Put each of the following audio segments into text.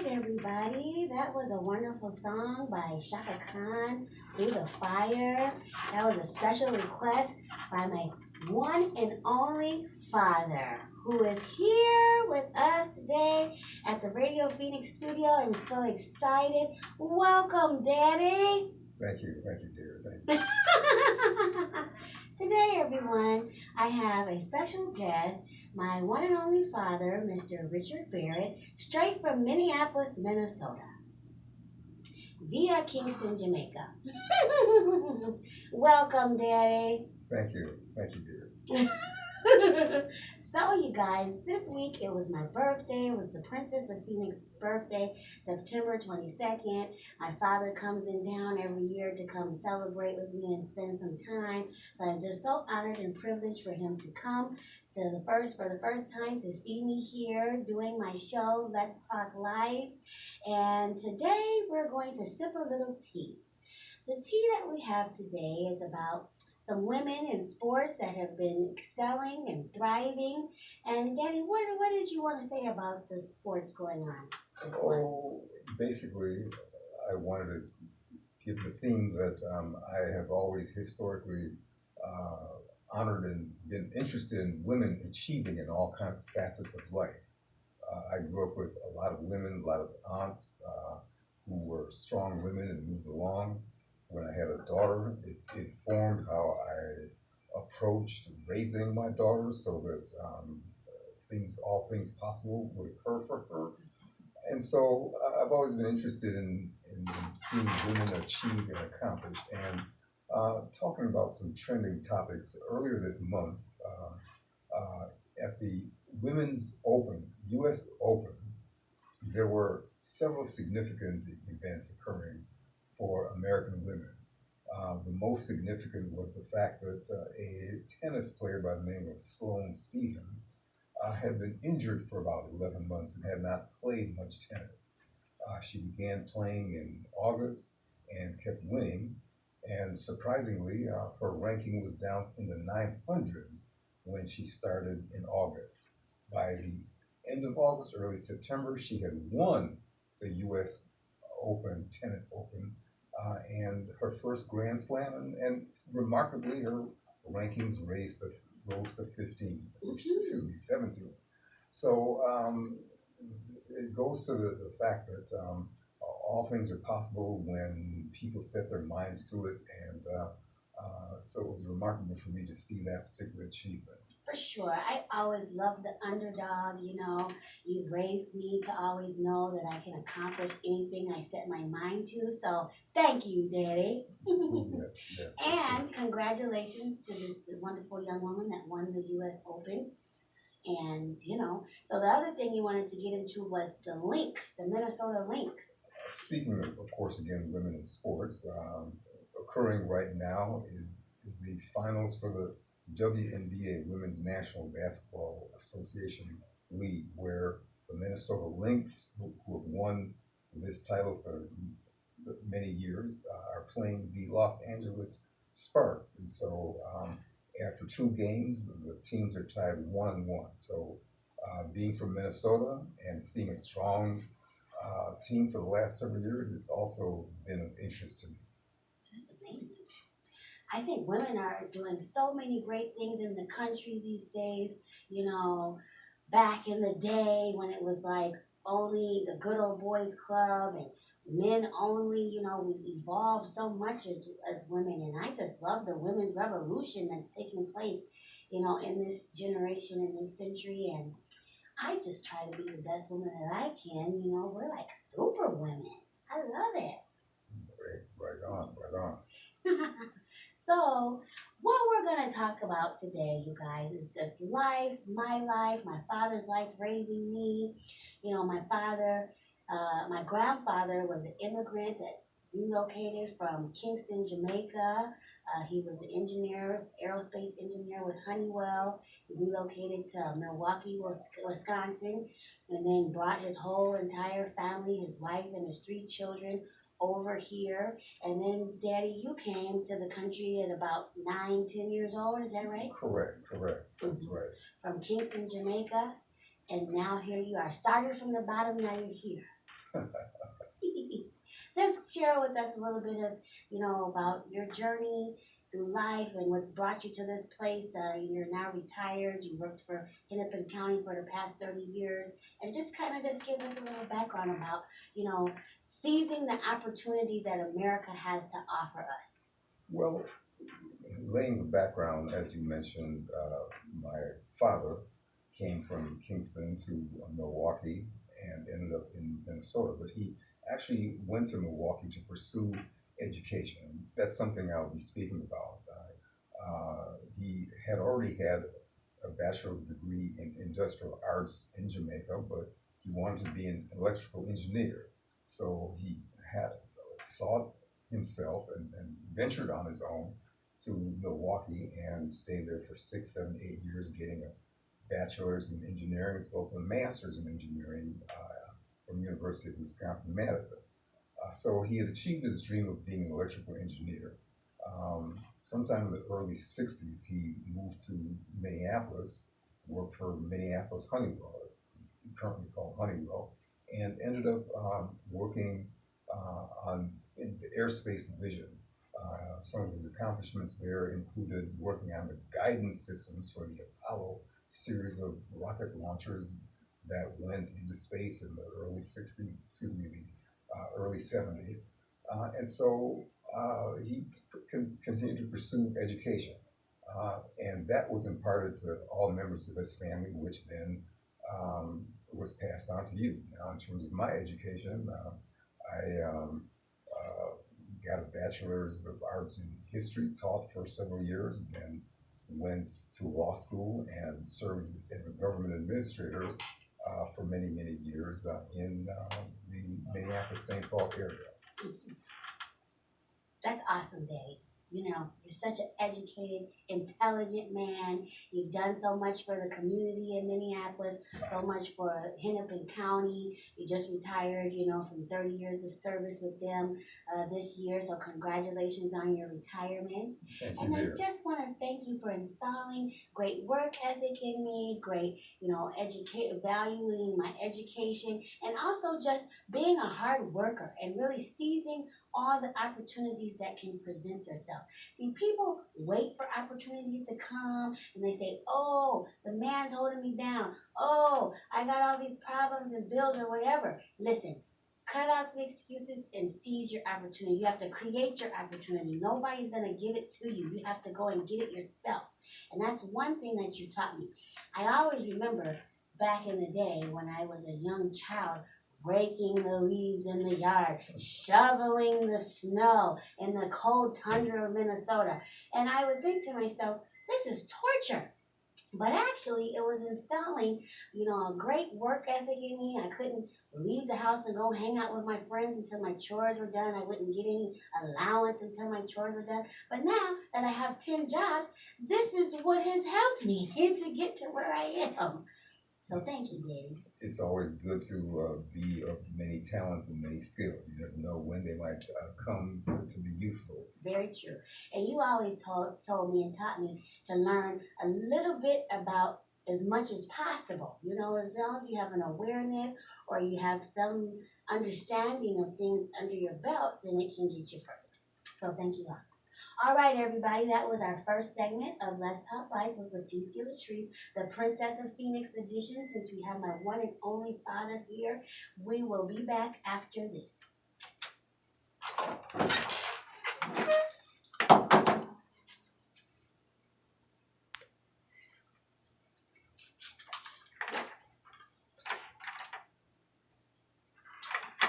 right, everybody. That was a wonderful song by Shaka Khan, Through the Fire. That was a special request by my one and only father, who is here with us today at the Radio Phoenix studio. I'm so excited. Welcome, Daddy. Thank you, dear. Thank you. Today, everyone, I have a special guest, my one and only father, Mr. Richard Barrett, straight from Minneapolis, Minnesota, via Kingston, Jamaica. Welcome, Daddy. Thank you, dear. So, you guys, this week it was my birthday. It was the Princess of Phoenix's birthday, September 22nd. My father comes in town every year to come celebrate with me and spend some time. So I'm just so honored and privileged for him to come for the first time to see me here doing my show, Let's Talk Live. And today we're going to sip a little tea. The tea that we have today is about some women in sports that have been excelling and thriving. And Danny, what did you want to say about the sports going on this month? Oh, basically, I wanted to give the theme that I have always historically honored and been interested in women achieving in all kinds of facets of life. I grew up with a lot of women, a lot of aunts who were strong women and moved along. When I had a daughter, it informed how I approached raising my daughter so that all things possible would occur for her. And so I've always been interested in seeing women achieve and accomplish. And talking about some trending topics earlier this month at the Women's Open, U.S. Open, there were several significant events occurring for American women. The most significant was the fact that a tennis player by the name of Sloane Stephens had been injured for about 11 months and had not played much tennis. She began playing in August and kept winning. And surprisingly, her ranking was down in the 900s when she started in August. By the end of August, early September, she had won the U.S. Open, Tennis Open, and her first Grand Slam, and remarkably, her rankings rose to 15, excuse me, 17. So it goes to the fact that all things are possible when people set their minds to it, and so it was remarkable for me to see that particular achievement. For sure. I always love the underdog. You've raised me to always know that I can accomplish anything I set my mind to. So thank you, Daddy. Yes, And congratulations to this wonderful young woman that won the U.S. Open. And, so the other thing you wanted to get into was the Lynx, the Minnesota Lynx. Speaking of course, again, women in sports, occurring right now is the finals for the WNBA, Women's National Basketball Association League, where the Minnesota Lynx, who have won this title for many years, are playing the Los Angeles Sparks. And so after two games, the teams are tied 1-1. So being from Minnesota and seeing a strong team for the last several years, it's also been of interest to me. That's amazing. I think women are doing so many great things in the country these days. Back in the day when it was like only the good old boys club and men only, we've evolved so much as women. And I just love the women's revolution that's taking place, in this generation, in this century. And I just try to be the best woman that I can. We're like super women. I love it. Right on. So, what we're going to talk about today, you guys, is just life, my father's life raising me. My grandfather was an immigrant that relocated from Kingston, Jamaica. He was an engineer, aerospace engineer with Honeywell. He relocated to Milwaukee, Wisconsin, and then brought his whole entire family, his wife and his three children, over here. And then, Daddy, you came to the country at about 9, 10 years old. Is that right? Correct. That's right. From Kingston, Jamaica, and now here you are. Started from the bottom, now you're here. Just share with us a little bit of, about your journey through life and what's brought you to this place. You're now retired. You worked for Hennepin County for the past 30 years. And just kind of just give us a little background about, you know, seizing the opportunities that America has to offer us. Well, laying the background, as you mentioned, my father came from Kingston to Milwaukee and ended up in Minnesota, but he actually went to Milwaukee to pursue education. That's something I'll be speaking about. He had already had a bachelor's degree in industrial arts in Jamaica, but he wanted to be an electrical engineer. So he had sought himself and ventured on his own to Milwaukee and stayed there for 6, 7, 8 years, getting a bachelor's in engineering as well as a master's in engineering from University of Wisconsin-Madison. So he had achieved his dream of being an electrical engineer. Sometime in the early 60s, he moved to Minneapolis, worked for Minneapolis Honeywell, currently called Honeywell, and ended up working on in the airspace division. Some of his accomplishments there included working on the guidance systems for the Apollo series of rocket launchers that went into space in the early 60s, excuse me, the early 70s. And so he continued to pursue education. And that was imparted to all members of his family, which then was passed on to you. Now, in terms of my education, I got a bachelor's of arts in history, taught for several years, then went to law school and served as a government administrator for many, many years in the Minneapolis-St. Paul area. That's awesome, Daddy. You're such an educated, intelligent man. You've done so much for the community in Minneapolis, so much for Hennepin County. You just retired, from 30 years of service with them this year. So congratulations on your retirement. Thank you, And I dear. just want to thank you for installing great work ethic in me, great, valuing my education, and also just being a hard worker and really seizing all the opportunities that can present themselves. See, people wait for opportunities to come and they say, oh, the man's holding me down. Oh, I got all these problems and bills or whatever. Listen, cut out the excuses and seize your opportunity. You have to create your opportunity. Nobody's going to give it to you. You have to go and get it yourself. And that's one thing that you taught me. I always remember back in the day when I was a young child, raking the leaves in the yard, shoveling the snow in the cold tundra of Minnesota. And I would think to myself, this is torture. But actually, it was installing, a great work ethic in me. I couldn't leave the house and go hang out with my friends until my chores were done. I wouldn't get any allowance until my chores were done. But now that I have 10 jobs, this is what has helped me to get to where I am. So thank you, Daddy. It's always good to be of many talents and many skills. You never know when they might come to be useful. Very true. And you always told me and taught me to learn a little bit about as much as possible. As long as you have an awareness or you have some understanding of things under your belt, then it can get you further. So thank you also. All right, everybody, that was our first segment of Let's Talk Life with Leticia Latrice, the Princess of Phoenix edition. Since we have my one and only father here, we will be back after this.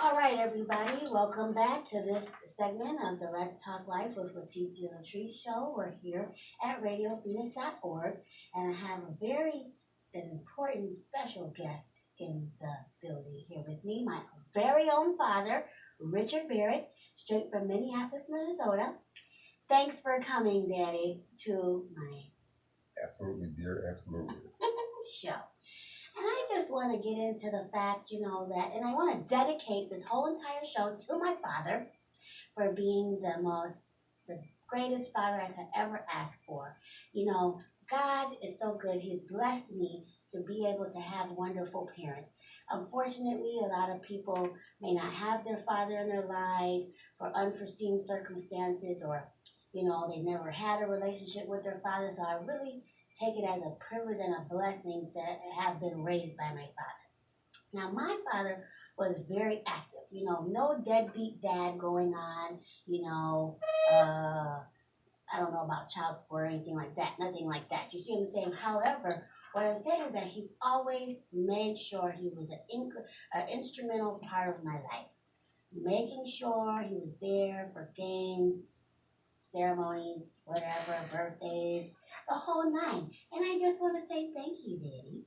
All right, everybody, welcome back to this segment of the Let's Talk Life with Leticia Latrice show. We're here at radiophoenix.org, and I have a very important special guest in the building here with me, my very own father, Richard Barrett, straight from Minneapolis, Minnesota. Thanks for coming, Daddy, to my Absolutely, dear, absolutely. show. And I just want to get into the fact, that, and I want to dedicate this whole entire show to my father for being the greatest father I could ever ask for. God is so good. He's blessed me to be able to have wonderful parents. Unfortunately, a lot of people may not have their father in their life for unforeseen circumstances, or they never had a relationship with their father. So I really take it as a privilege and a blessing to have been raised by my father. Now, my father was very active, no deadbeat dad going on, you know, I don't know about child support or anything like that, nothing like that. You see what I'm saying? However, what I'm saying is that he's always made sure he was an instrumental part of my life, making sure he was there for games, ceremonies, whatever, birthdays, the whole nine. And I just want to say thank you, Daddy.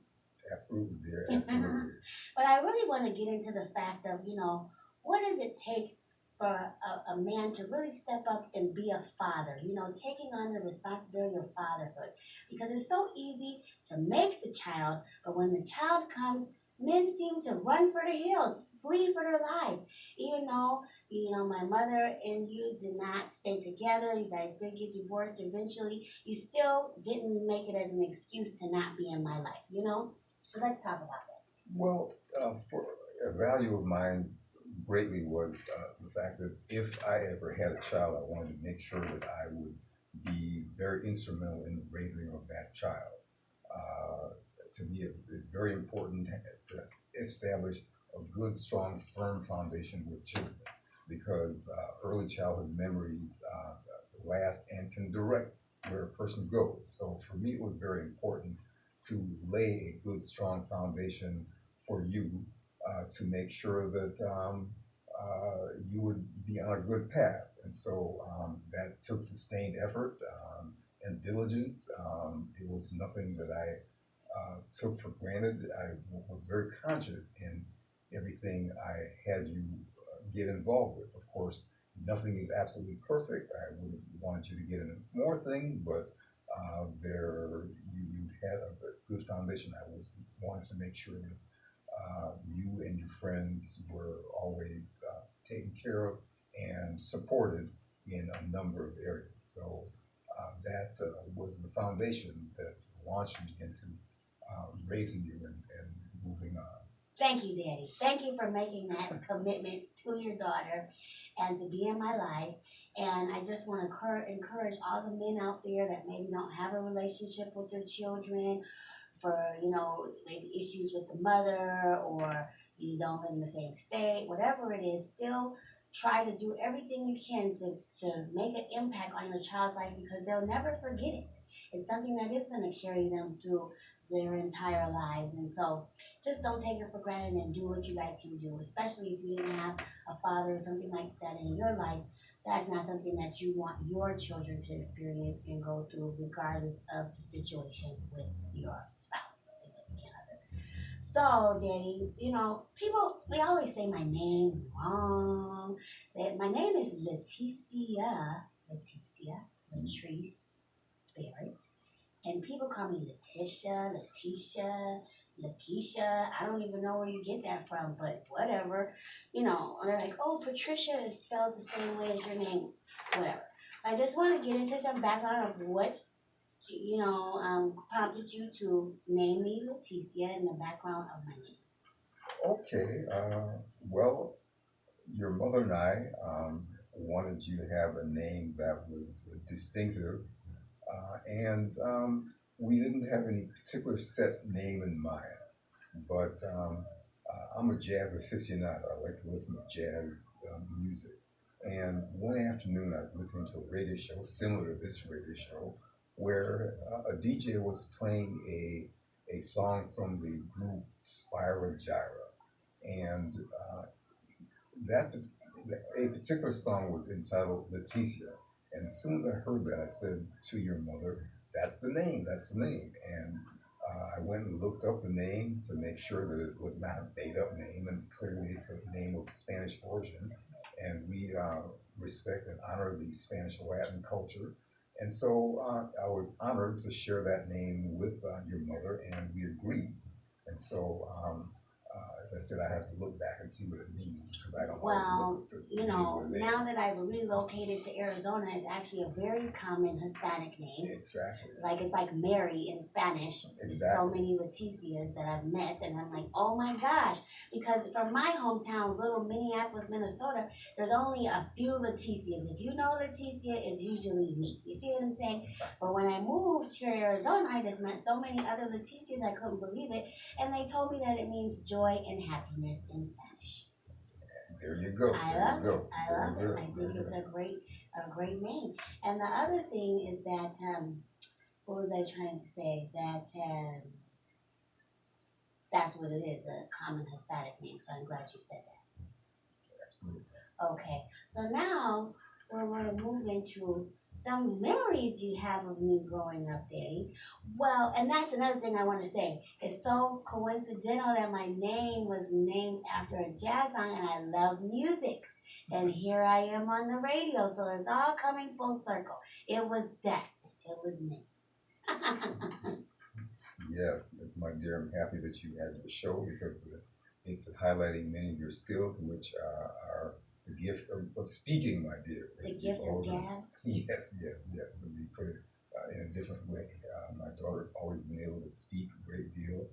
Absolutely, dear. Absolutely. But I really want to get into the fact of, what does it take for a man to really step up and be a father, taking on the responsibility of fatherhood. Because it's so easy to make the child, but when the child comes, men seem to run for the hills, flee for their lives. Even though, my mother and you did not stay together, you guys did get divorced eventually, you still didn't make it as an excuse to not be in my life. So let's talk about that. Well, for a value of mine greatly was the fact that if I ever had a child, I wanted to make sure that I would be very instrumental in the raising of that child. Uh, to me, it's very important to establish a good, strong, firm foundation with children because early childhood memories last and can direct where a person goes. So for me, it was very important to lay a good, strong foundation for you to make sure that you would be on a good path. And so that took sustained effort and diligence. It was nothing that I took for granted. I was very conscious in everything I had you get involved with. Of course, nothing is absolutely perfect. I would have wanted you to get into more things, but you had a good foundation. I was wanted to make sure that you and your friends were always taken care of and supported in a number of areas. So that was the foundation that launched me into raising you and moving on. Thank you, Daddy. Thank you for making that commitment to your daughter and to be in my life. And I just want to encourage all the men out there that maybe don't have a relationship with their children for, maybe issues with the mother, or you don't live in the same state, whatever it is, still try to do everything you can to make an impact on your child's life because they'll never forget it. It's something that is going to carry them through their entire lives. And so just don't take it for granted and do what you guys can do, especially if you didn't have a father or something like that in your life. That's not something that you want your children to experience and go through, regardless of the situation with your spouse, significant other. So, Daddy, people, they always say my name wrong. That my name is Latrice Barrett. And people call me Letitia, Lakeisha. I don't even know where you get that from, but whatever. They're like, oh, Patricia is spelled the same way as your name, whatever. So I just want to get into some background of what, prompted you to name me Leticia and the background of my name. Okay, well, your mother and I wanted you to have a name that was distinctive, and we didn't have any particular set name in mind. But I'm a jazz aficionado. I like to listen to jazz music. And one afternoon, I was listening to a radio show similar to this radio show, where a DJ was playing a song from the group Spyro Gyra, and that a particular song was entitled Leticia. And as soon as I heard that, I said to your mother, "That's the name. That's the name." And I went and looked up the name to make sure that it was not a made-up name, and clearly it's a name of Spanish origin. And we respect and honor the Spanish Latin culture. And so I was honored to share that name with your mother, and we agreed. And so as I said, I have to look back and see what it means because I don't always Well, look to you read know, what it now means. that I've relocated to Arizona, it's actually a very common Hispanic name. Exactly. Like it's like Mary in Spanish. There's so Exactly. many Leticias that I've met, and I'm like, oh my gosh. Because from my hometown, little Minneapolis, Minnesota, there's only a few Leticias. If you know Leticia, it's usually me. You see what I'm saying? But when I moved here to Arizona, I just met so many other Leticias, I couldn't believe it. And they told me that it means joy and happiness in Spanish. There you go. I There you love it. go. I Very love it. good. I Very think it's good. a great name. And the other thing is that what was I trying to say? That that's what it is, a common Hispanic name. So I'm glad you said Absolutely. that. Okay. So now we're going to move into some memories you have of me growing up, Daddy. Well, and that's another thing I want to say. It's so coincidental that my name was named after a jazz song, and I love music. And here I am on the radio, so it's all coming full circle. It was destined. It was meant. Yes, yes, my dear. I'm happy that you had the show because it's highlighting many of your skills, which are the gift of speaking, my dear. The You've gift of always, gab. yes, yes, yes, to be put it in a different way. My daughter's always been able to speak a great deal,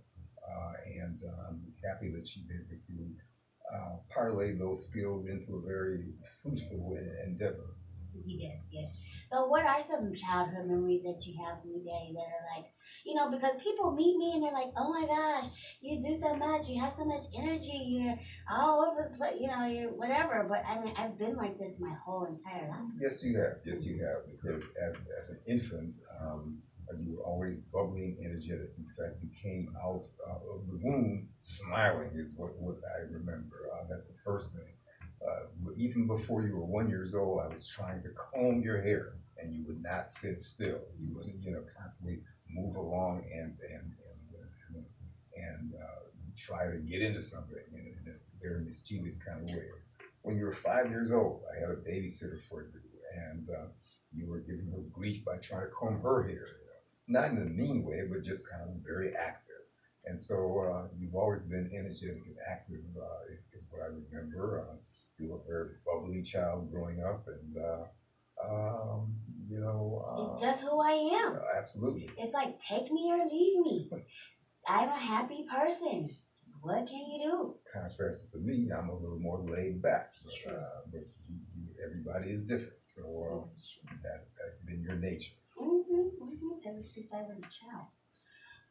and I'm happy that she's able to parlay those skills into a very fruitful endeavor. Yes, yes. So, what are some childhood memories that you have with me, Daddy, that are like, you know, because people meet me and they're like, oh my gosh, you do so much, you have so much energy, you're all over the place, you know, you're whatever. But I mean, I've been like this my whole entire life. Yes, you have. Yes, you have. Because as an infant, you were always bubbling, energetic. In fact, you came out of the womb smiling, is what I remember. That's the first thing. Even before you were 1 years old, I was trying to comb your hair, and you would not sit still. You would, constantly move along and try to get into something in a very mischievous kind of way. When you were 5 years old, I had a babysitter for you, and you were giving her grief by trying to comb her hair. Not in a mean way, but just kind of very active. And so you've always been energetic and active, is what I remember. You were a very bubbly child growing up, and um, It's just who I am. absolutely. It's like, take me or leave me. I'm a happy person. What can you do? Contrasted to me, I'm a little more laid back, Sure. but everybody is different. So that's been your nature. Ever since I was a child.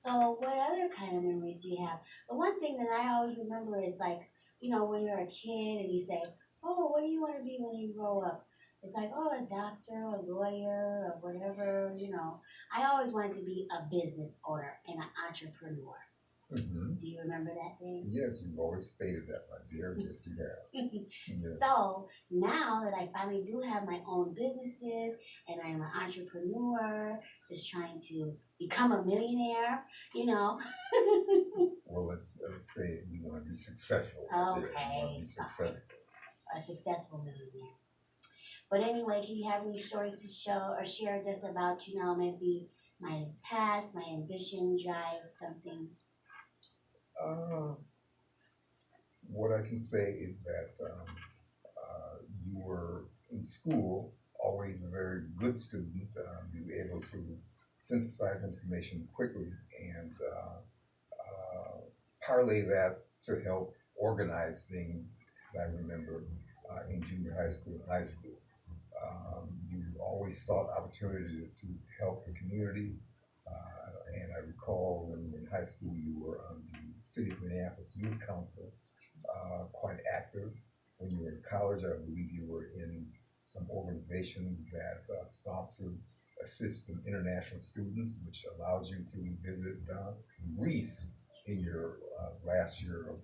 So, what other kind of memories do you have? The one thing that I always remember is like, you know, when you're a kid and you say, oh, what do you want to be when you grow up? It's like, oh, a doctor, a lawyer, or whatever, you know. I always wanted to be a business owner and an entrepreneur. Mm-hmm. Do you remember that thing? Yes, you've always stated that, my dear. Yes, you have. Yeah. So now that I finally do have my own businesses and I'm an entrepreneur, just trying to become a millionaire, you know. Well, let's say you want to be successful. Okay, You want to be successful. a successful millionaire. But anyway, can you have any stories to show or share just about, you know, maybe my past, my ambition, drive, something? Uh, what I can say is that you were in school always a very good student. You were able to synthesize information quickly and parlay that to help organize things, as I remember, in junior high school and high school. You always sought opportunity to help the community. And I recall when you were in high school, you were on the City of Minneapolis Youth Council, quite active. When you were in college, I believe you were in some organizations that sought to assist some international students, which allowed you to visit Greece in your last year of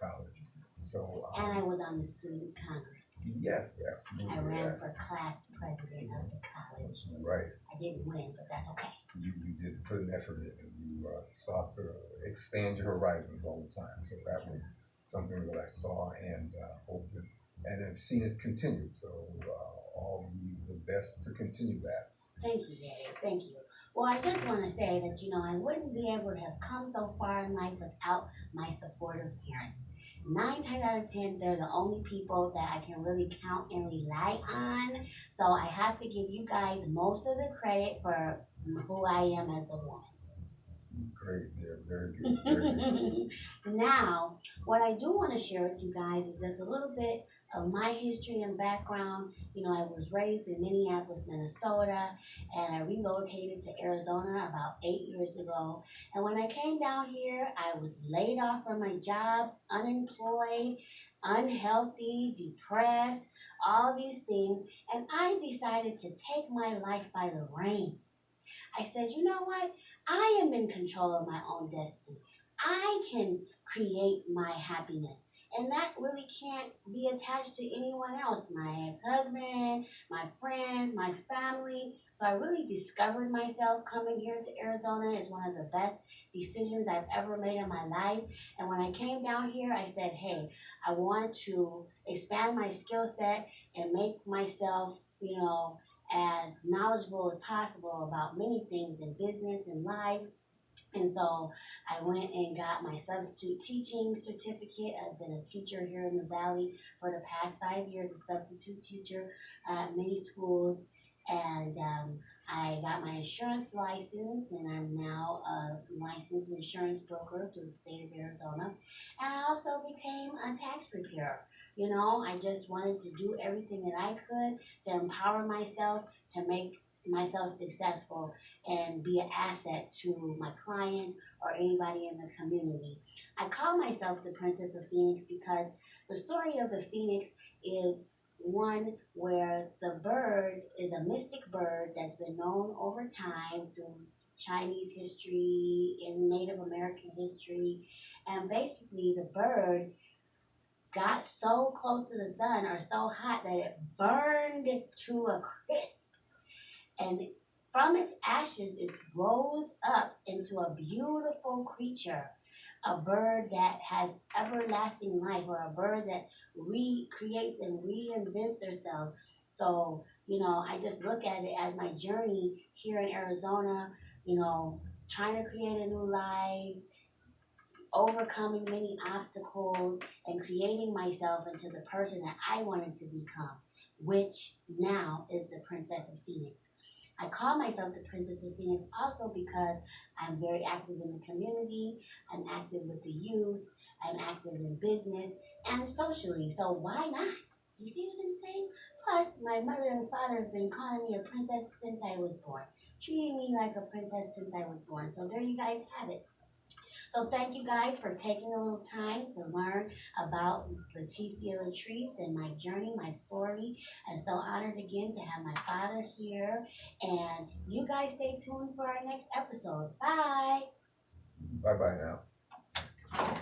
college. So, And I was on the student congress. yes, absolutely. I ran for class president of the college. Right. I didn't win, but that's okay. You did put an effort in, and you sought to expand your horizons all the time. So that was something that I saw and hoped and have seen it continue. So all the best to continue that. Thank you, Daddy. Thank you. Well, I just want to say that, I wouldn't be able to have come so far in life without my supportive parents. Nine times out of 10, they're the only people that I can really count and rely on. So I have to give you guys most of the credit for who I am as a woman. Great, yeah, very good, very good. Now, what I do want to share with you guys is just a little bit of my history and background. I was raised in Minneapolis, Minnesota, and I relocated to Arizona about 8 years ago. And when I came down here, I was laid off from my job, unemployed, unhealthy, depressed, all these things. And I decided to take my life by the reins. I said, you know what? I am in control of my own destiny. I can create my happiness. And that really can't be attached to anyone else, my ex husband, my friends, my family. So I really discovered myself coming here to Arizona is one of the best decisions I've ever made in my life. And when I came down here, I said, hey, I want to expand my skill set and make myself, as knowledgeable as possible about many things in business and life. And so I went and got my substitute teaching certificate. I've been a teacher here in the Valley for the past 5 years, a substitute teacher at many schools. And I got my insurance license, and I'm now a licensed insurance broker through the state of Arizona. And I also became a tax preparer. I just wanted to do everything that I could to empower myself to make myself successful and be an asset to my clients or anybody in the community. I call myself the Princess of Phoenix because the story of the Phoenix is one where the bird is a mystic bird that's been known over time through Chinese history and Native American history. And basically, the bird got so close to the sun or so hot that it burned to a crisp, and from its ashes it rose up into a beautiful creature, a bird that has everlasting life, or a bird that recreates and reinvents themselves. So, I just look at it as my journey here in Arizona, trying to create a new life, overcoming many obstacles, and creating myself into the person that I wanted to become, which now is the Princess of Phoenix. I call myself the Princess of Phoenix also because I'm very active in the community, I'm active with the youth, I'm active in business and socially. So why not? You see what I'm saying? Plus, my mother and father have been calling me a princess since I was born, treating me like a princess since I was born. So there you guys have it. So thank you guys for taking a little time to learn about Leticia Latrice and my journey, my story. I'm so honored again to have my father here. And you guys stay tuned for our next episode. Bye. Bye bye now.